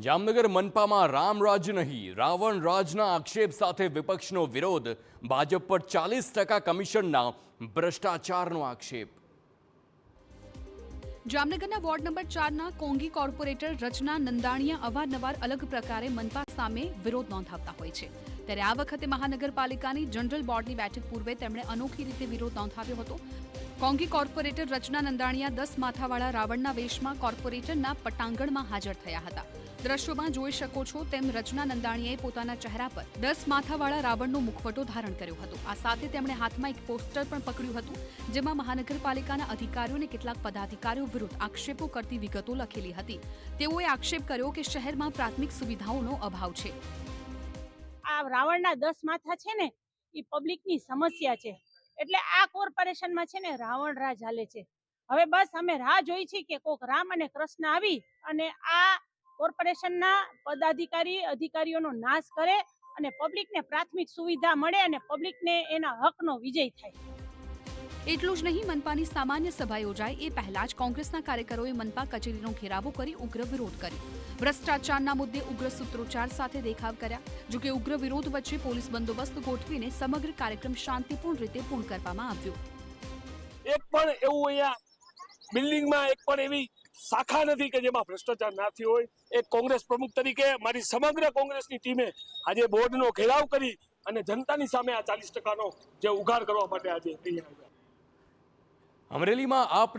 જામનગર મનપામાં રામરાજ નહીં રાવણ રાજના આક્ષેપ સાથે વિપક્ષનો વિરોધ, ભાજપ પર 40% કમિશનના ભ્રષ્ટાચારનો આક્ષેપ। જામનગરના વોર્ડ નંબર 4ના કોંગી કોર્પોરેટર રચના નંદાણીયા અવારનવાર અલગ પ્રકારે મનપા સામે વિરોધ નોંધાવતા હોય છે, ત્યારે આ વખતે મહાનગરપાલિકાની જનરલ બોર્ડની બેઠક પૂર્વે તેમણે અનોખી રીતે વિરોધ નોંધાવ્યો હતો। કોંગી કોર્પોરેટર રચના નંદાણીયા 10 માથાવાળા રાવણના વેશમાં કોર્પોરેટરના પટાંગણમાં હાજર થયા હતા। દ્રશ્યોમાં જોઈ શકો છો તેમ રચના નંદાણીયાએ પોતાના ચહેરા પર 10 માથાવાળા રાવણનો મુખવટો ધારણ કર્યો હતો। આ સાથે તેમણે હાથમાં એક પોસ્ટર પણ પકડ્યું હતું, જેમાં મહાનગરપાલિકાના અધિકારીઓ અને કેટલાક પદાધિકારીઓ વિરુદ્ધ આક્ષેપો કરતી વિગતો લખેલી હતી। તેઓએ આક્ષેપ કર્યો કે શહેરમાં પ્રાથમિક સુવિધાઓનો અભાવ છે। આ રાવણના 10 માથા છે ને એ પબ્લિકની સમસ્યા છે, એટલે આ કોર્પોરેશનમાં છે ને રાવણ રાજ હાલે છે। હવે બસ અમે રાહ જોઈ છે કે કોક રામ અને કૃષ્ણ આવી અને આ કોર્પોરેશનના પદાધિકારી અધિકારીઓનો નાશ કરે અને પબ્લિકને પ્રાથમિક સુવિધા મળે અને પબ્લિકને એના હકનો વિજય થાય। એટલું જ નહીં, મનપાની સામાન્ય સભા યોજાય એ પહેલા જ કોંગ્રેસના કાર્યકરોએ મનપા કચેરીનો ઘેરાવો કરી ઉગ્ર વિરોધ કર્યો। ભ્રષ્ટાચારના મુદ્દે ઉગ્ર સૂત્રોચ્ચાર સાથે દેખાવ કર્યા। જોકે ઉગ્ર વિરોધ વચ્ચે પોલીસ બંદોબસ્ત ગોઠવીને સમગ્ર કાર્યક્રમ શાંતિપૂર્ણ રીતે પૂર્ણ કરવામાં આવ્યો। એક પણ એવું અહીંયા બિલ્ડિંગમાં એક પણ એવી શાખા નથી કે જેમાં ભ્રષ્ટાચાર ના થયો હોય। એક કોંગ્રેસ પ્રમુખ તરીકે મારી સમગ્ર કોંગ્રેસની ટીમે આજે બોર્ડનો ઘેરાવ કરી અને જનતાની સામે આ 40%નો જે ઉઘાડ કરવા માટે આજે અહીંયા આવ્યા। અમરેલીમાં આપના